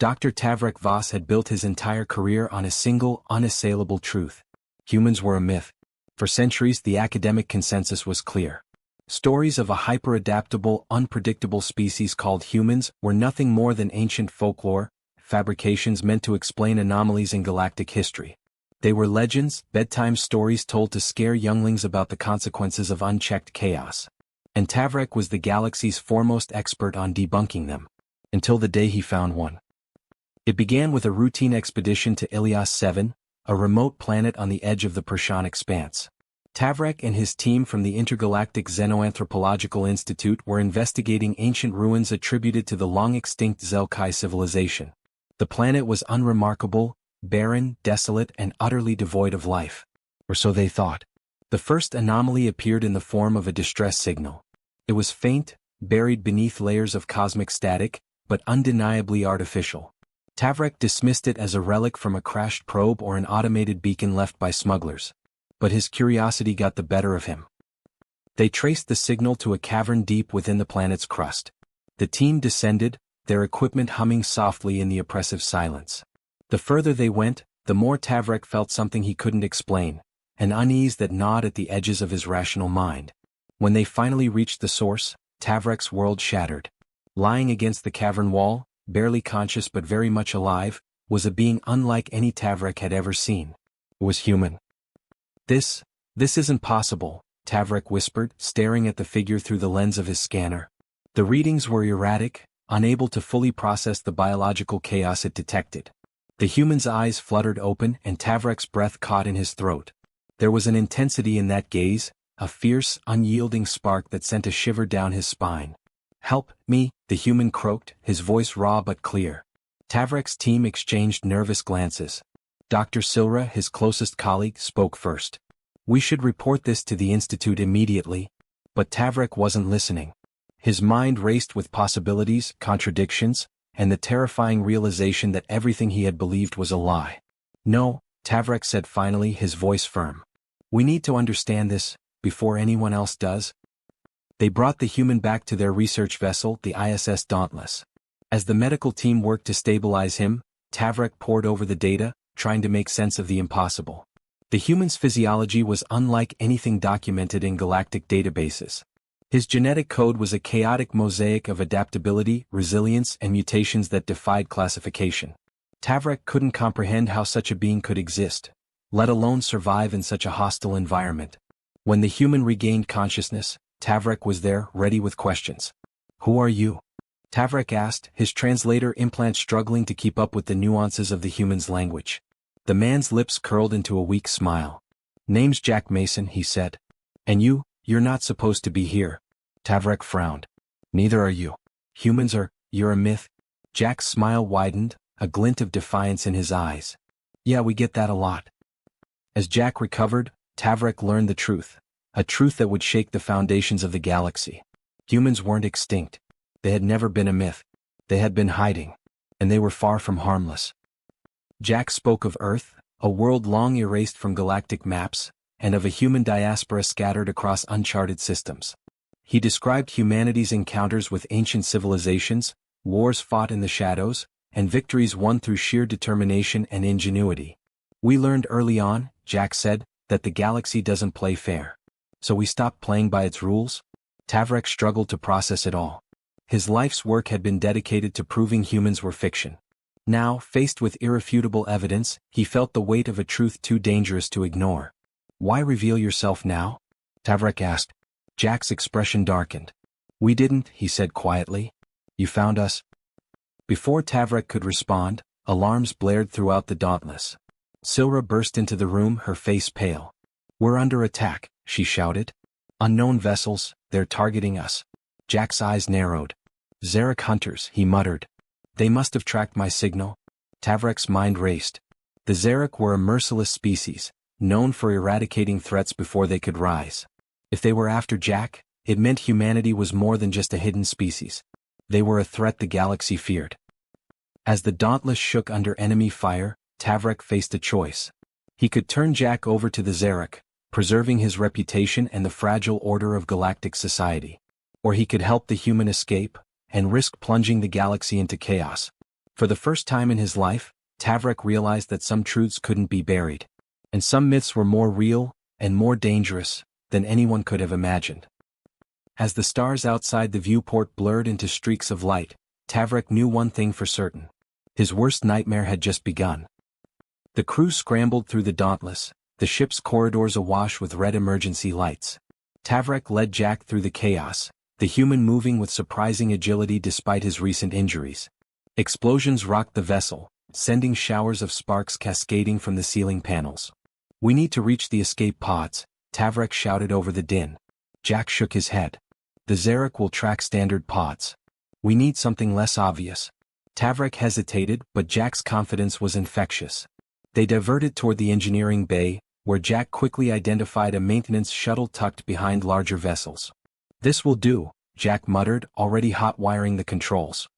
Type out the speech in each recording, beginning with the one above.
Dr. Tavrek Voss had built his entire career on a single, unassailable truth. Humans were a myth. For centuries the academic consensus was clear. Stories of a hyper-adaptable, unpredictable species called humans were nothing more than ancient folklore, fabrications meant to explain anomalies in galactic history. They were legends, bedtime stories told to scare younglings about the consequences of unchecked chaos. And Tavrek was the galaxy's foremost expert on debunking them. Until the day he found one. It began with a routine expedition to Ilias 7, a remote planet on the edge of the Persian expanse. Tavrek and his team from the Intergalactic Xenoanthropological Institute were investigating ancient ruins attributed to the long-extinct Zelkai civilization. The planet was unremarkable, barren, desolate, and utterly devoid of life. Or so they thought. The first anomaly appeared in the form of a distress signal. It was faint, buried beneath layers of cosmic static, but undeniably artificial. Tavrek dismissed it as a relic from a crashed probe or an automated beacon left by smugglers. But his curiosity got the better of him. They traced the signal to a cavern deep within the planet's crust. The team descended, their equipment humming softly in the oppressive silence. The further they went, the more Tavrek felt something he couldn't explain, an unease that gnawed at the edges of his rational mind. When they finally reached the source, Tavrek's world shattered. Lying against the cavern wall, barely conscious but very much alive, was a being unlike any Tavrek had ever seen. It was human. This isn't possible, Tavrek whispered, staring at the figure through the lens of his scanner. The readings were erratic, unable to fully process the biological chaos it detected. The human's eyes fluttered open and Tavrek's breath caught in his throat. There was an intensity in that gaze, a fierce, unyielding spark that sent a shiver down his spine. "Help me," the human croaked, his voice raw but clear. Tavrek's team exchanged nervous glances. Dr. Silra, his closest colleague, spoke first. "We should report this to the Institute immediately." But Tavrek wasn't listening. His mind raced with possibilities, contradictions, and the terrifying realization that everything he had believed was a lie. "No," Tavrek said finally, his voice firm. "We need to understand this, before anyone else does." They brought the human back to their research vessel, the ISS Dauntless. As the medical team worked to stabilize him, Tavrek pored over the data, trying to make sense of the impossible. The human's physiology was unlike anything documented in galactic databases. His genetic code was a chaotic mosaic of adaptability, resilience, and mutations that defied classification. Tavrek couldn't comprehend how such a being could exist, let alone survive in such a hostile environment. When the human regained consciousness, Tavrek was there, ready with questions. "Who are you?" Tavrek asked, his translator implant struggling to keep up with the nuances of the human's language. The man's lips curled into a weak smile. "Name's Jack Mason," he said. "And you're not supposed to be here." Tavrek frowned. "Neither are you. Humans you're a myth." Jack's smile widened, a glint of defiance in his eyes. "Yeah, we get that a lot." As Jack recovered, Tavrek learned the truth. A truth that would shake the foundations of the galaxy. Humans weren't extinct. They had never been a myth. They had been hiding. And they were far from harmless. Jack spoke of Earth, a world long erased from galactic maps, and of a human diaspora scattered across uncharted systems. He described humanity's encounters with ancient civilizations, wars fought in the shadows, and victories won through sheer determination and ingenuity. "We learned early on," Jack said, "that the galaxy doesn't play fair. So we stopped playing by its rules." Tavrek struggled to process it all. His life's work had been dedicated to proving humans were fiction. Now, faced with irrefutable evidence, he felt the weight of a truth too dangerous to ignore. "Why reveal yourself now?" Tavrek asked. Jack's expression darkened. "We didn't," he said quietly. "You found us." Before Tavrek could respond, alarms blared throughout the Dauntless. Silra burst into the room, her face pale. "We're under attack," she shouted. "Unknown vessels, they're targeting us." Jack's eyes narrowed. "Zerak hunters," he muttered. "They must have tracked my signal." Tavrek's mind raced. The Zerak were a merciless species, known for eradicating threats before they could rise. If they were after Jack, it meant humanity was more than just a hidden species. They were a threat the galaxy feared. As the Dauntless shook under enemy fire, Tavrek faced a choice. He could turn Jack over to the Zerak, preserving his reputation and the fragile order of galactic society. Or he could help the human escape, and risk plunging the galaxy into chaos. For the first time in his life, Tavrak realized that some truths couldn't be buried. And some myths were more real and more dangerous than anyone could have imagined. As the stars outside the viewport blurred into streaks of light, Tavrak knew one thing for certain. His worst nightmare had just begun. The crew scrambled through the Dauntless, the ship's corridors awash with red emergency lights. Tavrak led Jack through the chaos, the human moving with surprising agility despite his recent injuries. Explosions rocked the vessel, sending showers of sparks cascading from the ceiling panels. "We need to reach the escape pods," Tavrak shouted over the din. Jack shook his head. "The zerak will track standard pods. We need something less obvious." Tavrak hesitated, but Jack's confidence was infectious. They diverted toward the engineering bay, where Jack quickly identified a maintenance shuttle tucked behind larger vessels. "This will do," Jack muttered, already hot-wiring the controls.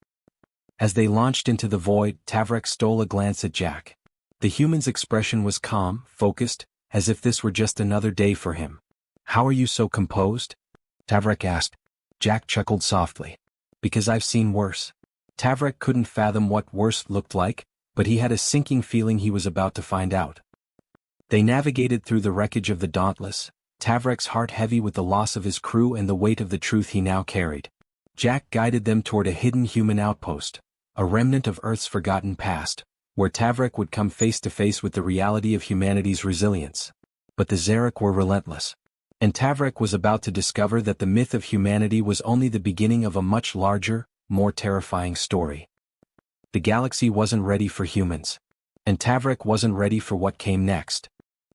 As they launched into the void, Tavrak stole a glance at Jack. The human's expression was calm, focused, as if this were just another day for him. "How are you so composed?" Tavrak asked. Jack chuckled softly. "Because I've seen worse." Tavrak couldn't fathom what worse looked like, but he had a sinking feeling he was about to find out. They navigated through the wreckage of the Dauntless, Tavrak's heart heavy with the loss of his crew and the weight of the truth he now carried. Jack guided them toward a hidden human outpost, a remnant of Earth's forgotten past, where Tavrak would come face to face with the reality of humanity's resilience. But the zerak were relentless. And Tavrak was about to discover that the myth of humanity was only the beginning of a much larger, more terrifying story. The galaxy wasn't ready for humans. And Tavrak wasn't ready for what came next.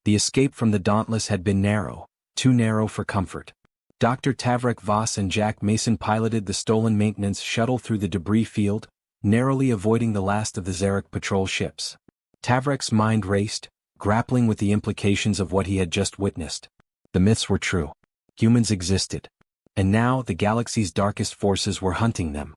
The escape from the Dauntless had been narrow, too narrow for comfort. Dr. Tavrak Voss and Jack Mason piloted the stolen maintenance shuttle through the debris field, narrowly avoiding the last of the zerak patrol ships. Tavrak's mind raced, grappling with the implications of what he had just witnessed. The myths were true. Humans existed. And now the galaxy's darkest forces were hunting them.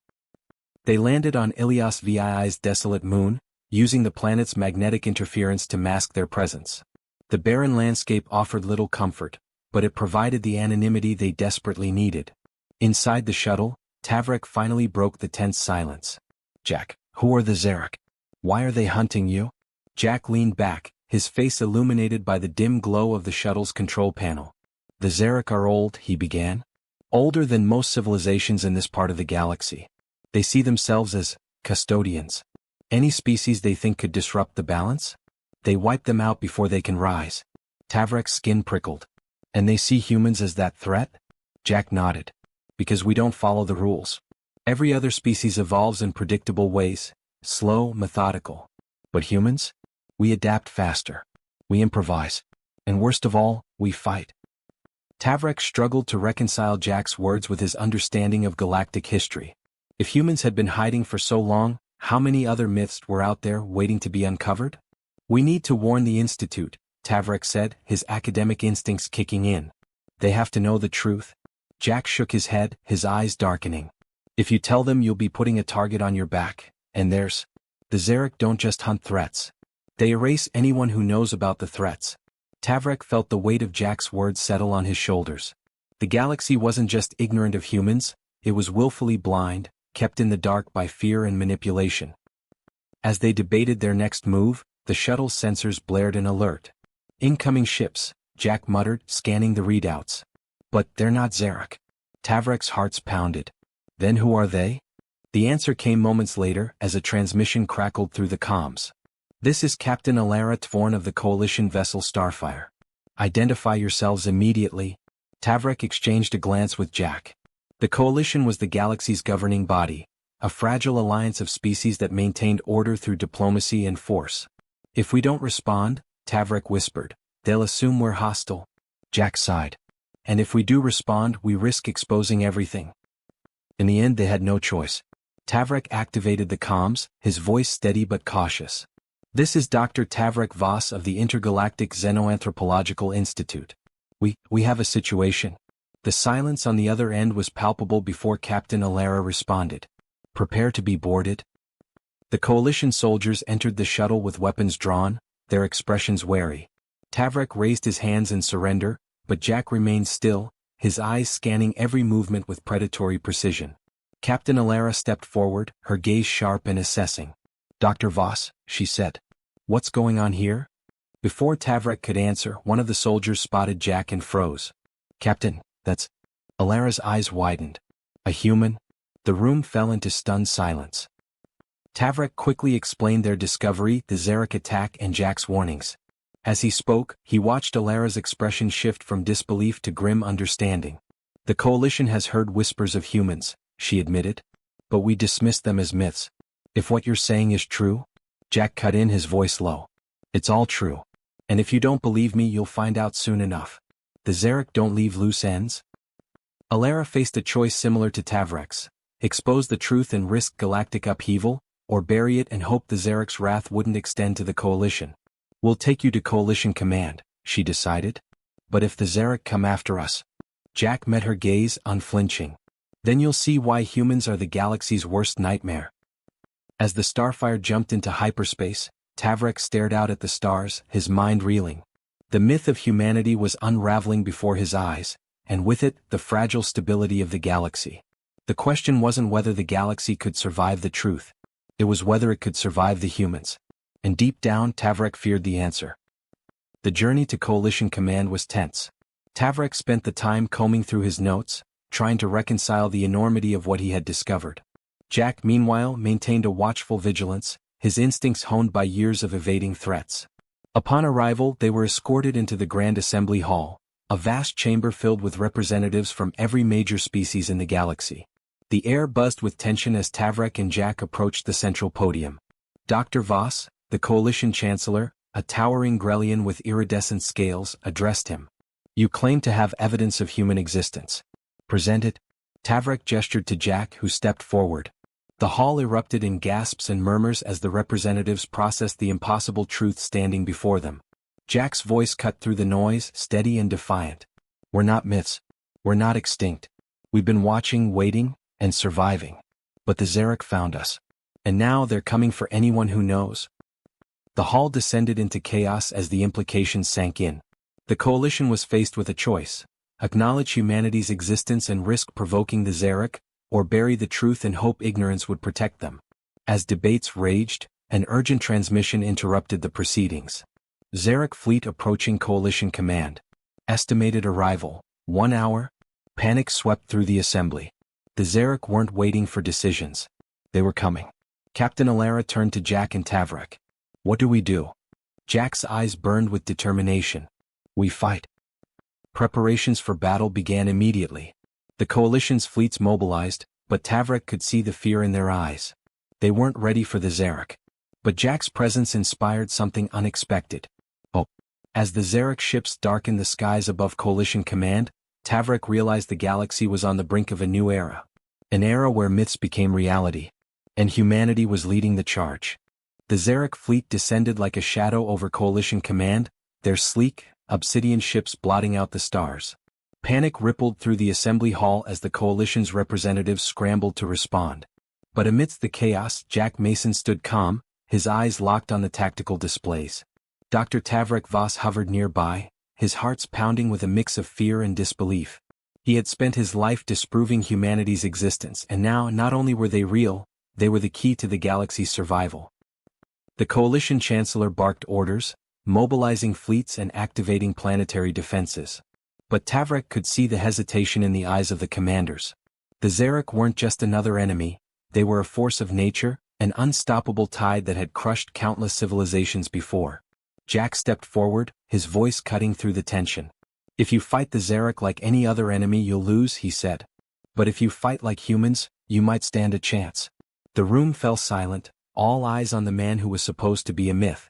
They landed on Ilias VII's desolate moon, using the planet's magnetic interference to mask their presence. The barren landscape offered little comfort, but it provided the anonymity they desperately needed. Inside the shuttle, Tavrak finally broke the tense silence. "Jack, who are the zerak? Why are they hunting you?" Jack leaned back, his face illuminated by the dim glow of the shuttle's control panel. "The zerak are old," he began. "Older than most civilizations in this part of the galaxy. They see themselves as custodians. Any species they think could disrupt the balance? They wipe them out before they can rise." Tavrak's skin prickled. "And they see humans as that threat?" Jack nodded. "Because we don't follow the rules. Every other species evolves in predictable ways, slow, methodical. But humans? We adapt faster. We improvise. And worst of all, we fight." Tavrak struggled to reconcile Jack's words with his understanding of galactic history. If humans had been hiding for so long, how many other myths were out there waiting to be uncovered? "We need to warn the Institute," Tavrak said, his academic instincts kicking in. "They have to know the truth." Jack shook his head, his eyes darkening. "If you tell them, you'll be putting a target on your back, and the zerak don't just hunt threats. They erase anyone who knows about the threats." Tavrak felt the weight of Jack's words settle on his shoulders. The galaxy wasn't just ignorant of humans, it was willfully blind, kept in the dark by fear and manipulation. As they debated their next move, the shuttle's sensors blared an alert. "Incoming ships," Jack muttered, scanning the readouts. "But they're not zerak." Tavrak's heart pounded. "Then who are they?" The answer came moments later as a transmission crackled through the comms. "This is Captain Alara Tvorn of the Coalition vessel Starfire. Identify yourselves immediately." Tavrak exchanged a glance with Jack. The Coalition was the galaxy's governing body, a fragile alliance of species that maintained order through diplomacy and force. "If we don't respond," Tavrak whispered, "they'll assume we're hostile." Jack sighed. "And if we do respond, we risk exposing everything." In the end, they had no choice. Tavrak activated the comms, his voice steady but cautious. "This is Dr. Tavrak Voss of the Intergalactic Xenoanthropological Institute. We have a situation." The silence on the other end was palpable before Captain Alara responded. "Prepare to be boarded." The Coalition soldiers entered the shuttle with weapons drawn, their expressions wary. Tavrak raised his hands in surrender, but Jack remained still, his eyes scanning every movement with predatory precision. Captain Alara stepped forward, her gaze sharp and assessing. Dr. Voss, she said. What's going on here? Before Tavrek could answer, one of the soldiers spotted Jack and froze. Captain, that's... Alara's eyes widened. A human? The room fell into stunned silence. Tavrek quickly explained their discovery, the zerak attack and Jack's warnings. As he spoke, he watched Alara's expression shift from disbelief to grim understanding. The coalition has heard whispers of humans, she admitted. But we dismissed them as myths. If what you're saying is true? Jack cut in, his voice low. It's all true. And if you don't believe me, you'll find out soon enough. The zerak don't leave loose ends. Alara faced a choice similar to Tavrek's. Expose the truth and risk galactic upheaval, or bury it and hope the zerak's wrath wouldn't extend to the coalition. We'll take you to coalition command, she decided. But if the zerak come after us? Jack met her gaze, unflinching. Then you'll see why humans are the galaxy's worst nightmare. As the Starfire jumped into hyperspace, Tavrek stared out at the stars, his mind reeling. The myth of humanity was unraveling before his eyes, and with it, the fragile stability of the galaxy. The question wasn't whether the galaxy could survive the truth. It was whether it could survive the humans. And deep down, Tavrek feared the answer. The journey to Coalition Command was tense. Tavrek spent the time combing through his notes, trying to reconcile the enormity of what he had discovered. Jack, meanwhile, maintained a watchful vigilance, his instincts honed by years of evading threats. Upon arrival, they were escorted into the Grand Assembly Hall, a vast chamber filled with representatives from every major species in the galaxy. The air buzzed with tension as Tavrek and Jack approached the central podium. Dr. Voss, the Coalition Chancellor, a towering Grellian with iridescent scales, addressed him. You claim to have evidence of human existence. Present it. Tavrek gestured to Jack, who stepped forward. The hall erupted in gasps and murmurs as the representatives processed the impossible truth standing before them. Jack's voice cut through the noise, steady and defiant. We're not myths. We're not extinct. We've been watching, waiting, and surviving. But the zerak found us. And now they're coming for anyone who knows. The hall descended into chaos as the implications sank in. The coalition was faced with a choice: acknowledge humanity's existence and risk provoking the zerak, or bury the truth and hope ignorance would protect them. As debates raged, an urgent transmission interrupted the proceedings. Zerak fleet approaching Coalition Command. Estimated arrival, 1 hour. Panic swept through the assembly. The zerak weren't waiting for decisions. They were coming. Captain Alara turned to Jack and Tavrek. What do we do? Jack's eyes burned with determination. We fight. Preparations for battle began immediately. The coalition's fleets mobilized, but Tavrek could see the fear in their eyes. They weren't ready for the zerak. But Jack's presence inspired something unexpected. Oh. As the zerak ships darkened the skies above Coalition Command, Tavrek realized the galaxy was on the brink of a new era. An era where myths became reality. And humanity was leading the charge. The zerak fleet descended like a shadow over Coalition Command, their sleek, obsidian ships blotting out the stars. Panic rippled through the assembly hall as the coalition's representatives scrambled to respond. But amidst the chaos, Jack Mason stood calm, his eyes locked on the tactical displays. Dr. Tavrek Voss hovered nearby, his heart pounding with a mix of fear and disbelief. He had spent his life disproving humanity's existence, and now not only were they real, they were the key to the galaxy's survival. The coalition chancellor barked orders, mobilizing fleets and activating planetary defenses. But Tavrek could see the hesitation in the eyes of the commanders. The zerak weren't just another enemy, they were a force of nature, an unstoppable tide that had crushed countless civilizations before. Jack stepped forward, his voice cutting through the tension. If you fight the zerak like any other enemy, you'll lose, he said. But if you fight like humans, you might stand a chance. The room fell silent, all eyes on the man who was supposed to be a myth.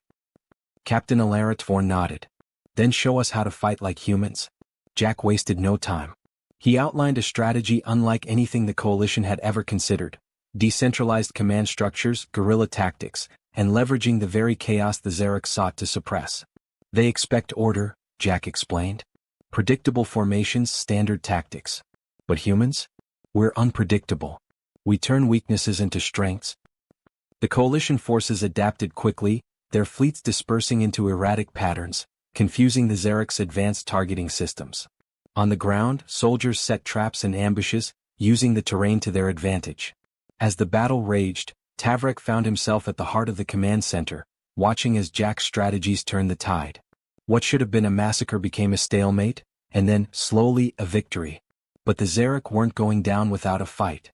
Captain Alara Tvorn nodded. Then show us how to fight like humans. Jack wasted no time. He outlined a strategy unlike anything the coalition had ever considered. Decentralized command structures, guerrilla tactics, and leveraging the very chaos the zerak sought to suppress. They expect order, Jack explained. Predictable formations, standard tactics. But humans? We're unpredictable. We turn weaknesses into strengths. The coalition forces adapted quickly, their fleets dispersing into erratic patterns, confusing the zerak's advanced targeting systems. On the ground, soldiers set traps and ambushes, using the terrain to their advantage. As the battle raged, Tavrik found himself at the heart of the command center, watching as Jack's strategies turned the tide. What should have been a massacre became a stalemate, and then, slowly, a victory. But the Zerak weren't going down without a fight.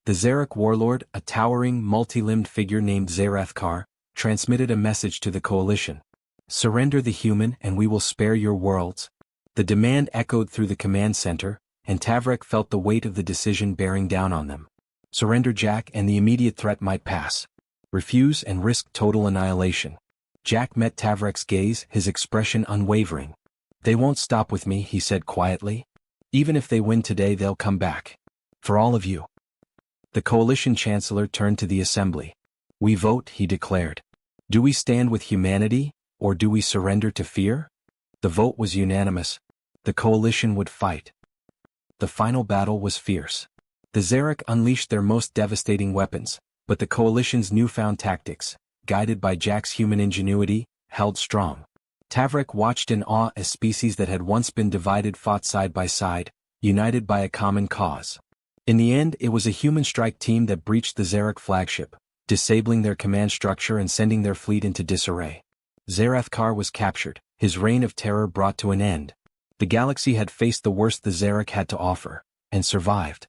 The Zerak warlord, a towering, multi-limbed figure named Xerathkar, transmitted a message to the coalition. "Surrender the human and we will spare your worlds." The demand echoed through the command center, and Tavrik felt the weight of the decision bearing down on them. Surrender Jack and the immediate threat might pass. Refuse and risk total annihilation. Jack met Tavrik's gaze, his expression unwavering. "They won't stop with me," he said quietly. "Even if they win today, they'll come back. For all of you." The coalition chancellor turned to the assembly. "We vote," he declared. "Do we stand with humanity, or do we surrender to fear?" The vote was unanimous. The coalition would fight. The final battle was fierce. The Zerak unleashed their most devastating weapons, but the coalition's newfound tactics, guided by Jack's human ingenuity, held strong. Tavrik watched in awe as species that had once been divided fought side by side, united by a common cause. In the end, it was a human strike team that breached the Zerak flagship, disabling their command structure and sending their fleet into disarray. Xerathkar was captured, his reign of terror brought to an end. The galaxy had faced the worst the Zerak had to offer, and survived.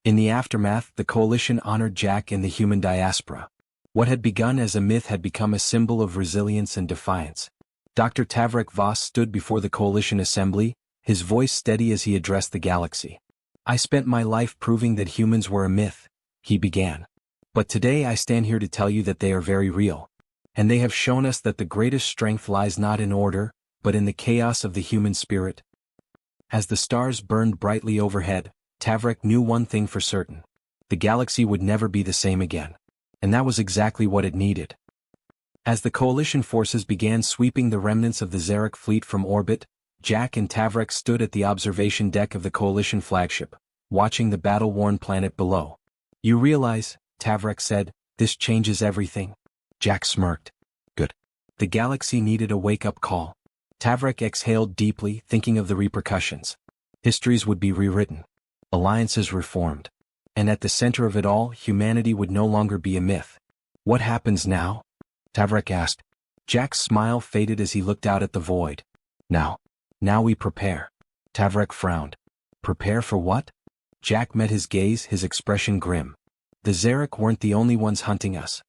In the aftermath, the coalition honored Jack in the human diaspora. What had begun as a myth had become a symbol of resilience and defiance. Dr. Tavrik Voss stood before the coalition assembly, his voice steady as he addressed the galaxy. "I spent my life proving that humans were a myth," he began. "But today I stand here to tell you that they are very real. And they have shown us that the greatest strength lies not in order, but in the chaos of the human spirit." As the stars burned brightly overhead, Tavrik knew one thing for certain. The galaxy would never be the same again. And that was exactly what it needed. As the coalition forces began sweeping the remnants of the Zerak fleet from orbit, Jack and Tavrik stood at the observation deck of the coalition flagship, watching the battle-worn planet below. "You realize," Tavrik said, "this changes everything?" Jack smirked. "Good." The galaxy needed a wake-up call. Tavrik exhaled deeply, thinking of the repercussions. Histories would be rewritten. Alliances reformed. And at the center of it all, humanity would no longer be a myth. "What happens now?" Tavrik asked. Jack's smile faded as he looked out at the void. Now we prepare." Tavrik frowned. "Prepare for what?" Jack met his gaze, his expression grim. "The Zerak weren't the only ones hunting us."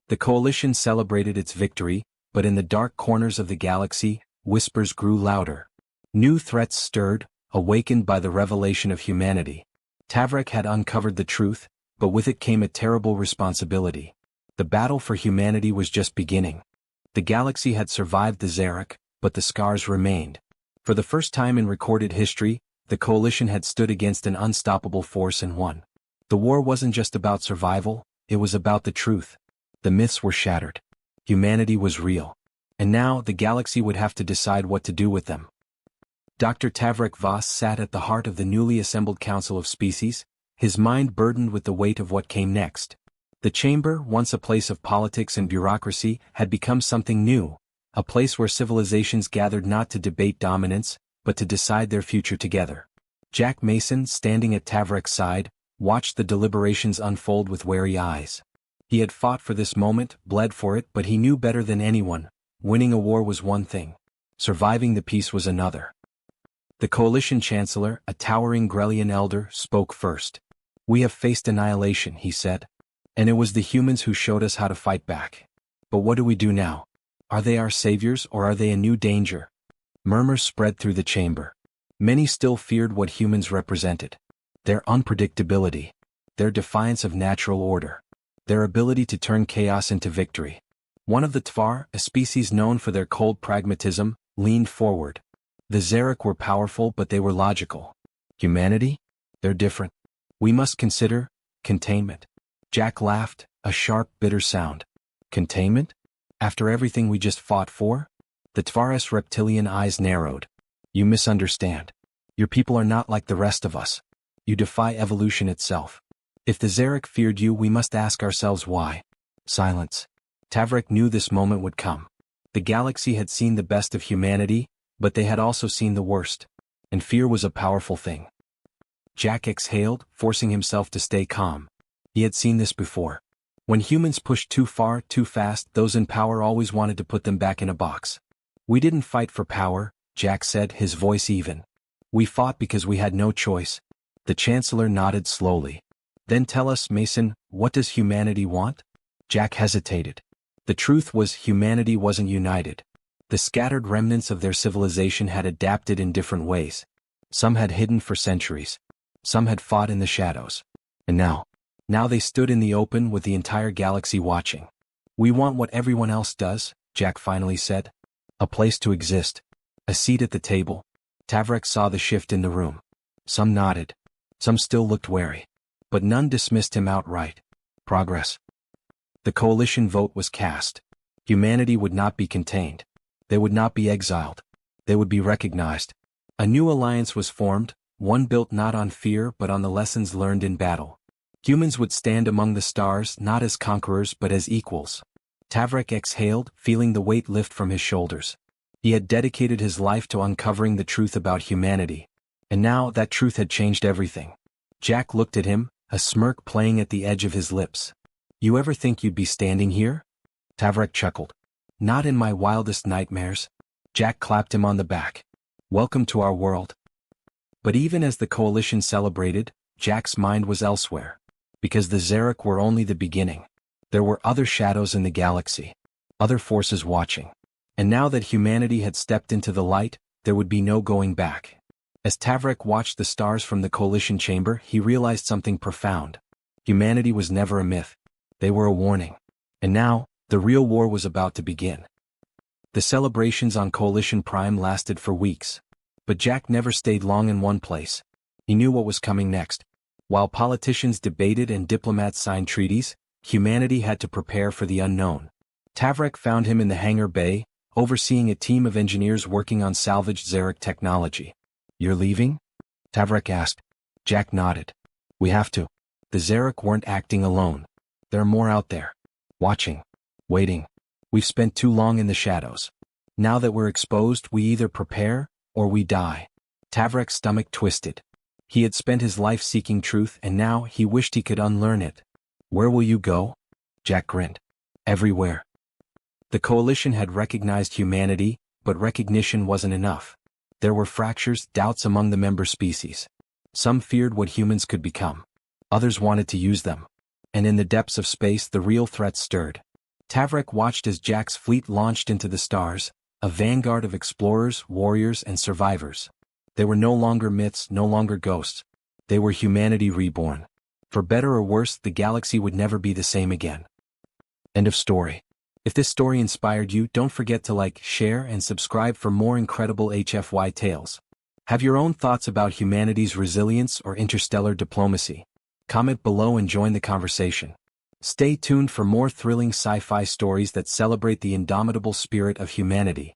The coalition celebrated its victory, but in the dark corners of the galaxy, whispers grew louder. New threats stirred, awakened by the revelation of humanity. Tavrik had uncovered the truth, but with it came a terrible responsibility. The battle for humanity was just beginning. The galaxy had survived the Zerak, but the scars remained. For the first time in recorded history, the coalition had stood against an unstoppable force and won. The war wasn't just about survival, it was about the truth. The myths were shattered. Humanity was real. And now the galaxy would have to decide what to do with them. Dr. Tavrik Voss sat at the heart of the newly assembled Council of Species, his mind burdened with the weight of what came next. The chamber, once a place of politics and bureaucracy, had become something new, a place where civilizations gathered not to debate dominance, but to decide their future together. Jack Mason, standing at Tavrik's side, watched the deliberations unfold with wary eyes. He had fought for this moment, bled for it, but he knew better than anyone. Winning a war was one thing. Surviving the peace was another. The coalition chancellor, a towering Grelian elder, spoke first. "We have faced annihilation," he said. "And it was the humans who showed us how to fight back. But what do we do now? Are they our saviors or are they a new danger?" Murmurs spread through the chamber. Many still feared what humans represented. Their unpredictability. Their defiance of natural order. Their ability to turn chaos into victory. One of the Tvar, a species known for their cold pragmatism, leaned forward. "The Zerak were powerful but they were logical. Humanity? They're different. We must consider containment." Jack laughed, a sharp, bitter sound. "Containment? After everything we just fought for?" The Tvar's reptilian eyes narrowed. "You misunderstand. Your people are not like the rest of us. You defy evolution itself. If the Zerak feared you, we must ask ourselves why." Silence. Tavrik knew this moment would come. The galaxy had seen the best of humanity, but they had also seen the worst. And fear was a powerful thing. Jack exhaled, forcing himself to stay calm. He had seen this before. When humans pushed too far, too fast, those in power always wanted to put them back in a box. We didn't fight for power, Jack said, his voice even. We fought because we had no choice. The Chancellor nodded slowly. Then tell us, Mason, what does humanity want? Jack hesitated. The truth was humanity wasn't united. The scattered remnants of their civilization had adapted in different ways. Some had hidden for centuries. Some had fought in the shadows. And now they stood in the open with the entire galaxy watching. We want what everyone else does, Jack finally said. A place to exist. A seat at the table. Tavrek saw the shift in the room. Some nodded. Some still looked wary. But none dismissed him outright. Progress. The coalition vote was cast. Humanity would not be contained. They would not be exiled. They would be recognized. A new alliance was formed, one built not on fear but on the lessons learned in battle. Humans would stand among the stars not as conquerors but as equals. Tavrek exhaled, feeling the weight lift from his shoulders. He had dedicated his life to uncovering the truth about humanity. And now that truth had changed everything. Jack looked at him, a smirk playing at the edge of his lips. You ever think you'd be standing here? Tavrek chuckled. Not in my wildest nightmares. Jack clapped him on the back. Welcome to our world. But even as the coalition celebrated, Jack's mind was elsewhere. Because the Zerak were only the beginning. There were other shadows in the galaxy. Other forces watching. And now that humanity had stepped into the light, there would be no going back. As Tavrek watched the stars from the coalition chamber, he realized something profound. Humanity was never a myth. They were a warning. And now, the real war was about to begin. The celebrations on Coalition Prime lasted for weeks. But Jack never stayed long in one place. He knew what was coming next. While politicians debated and diplomats signed treaties, humanity had to prepare for the unknown. Tavrek found him in the hangar bay, overseeing a team of engineers working on salvaged zerak technology. You're leaving? Tavrek asked. Jack nodded. We have to. The zerak weren't acting alone. There are more out there. Watching. Waiting. We've spent too long in the shadows. Now that we're exposed, we either prepare, or we die. Tavrek's stomach twisted. He had spent his life seeking truth and now he wished he could unlearn it. Where will you go? Jack grinned. Everywhere. The coalition had recognized humanity, but recognition wasn't enough. There were fractures, doubts among the member species. Some feared what humans could become. Others wanted to use them. And in the depths of space the real threat stirred. Tavrek watched as Jack's fleet launched into the stars, a vanguard of explorers, warriors, and survivors. They were no longer myths, no longer ghosts. They were humanity reborn. For better or worse, the galaxy would never be the same again. End of story. If this story inspired you, don't forget to like, share, and subscribe for more incredible HFY tales. Have your own thoughts about humanity's resilience or interstellar diplomacy? Comment below and join the conversation. Stay tuned for more thrilling sci-fi stories that celebrate the indomitable spirit of humanity.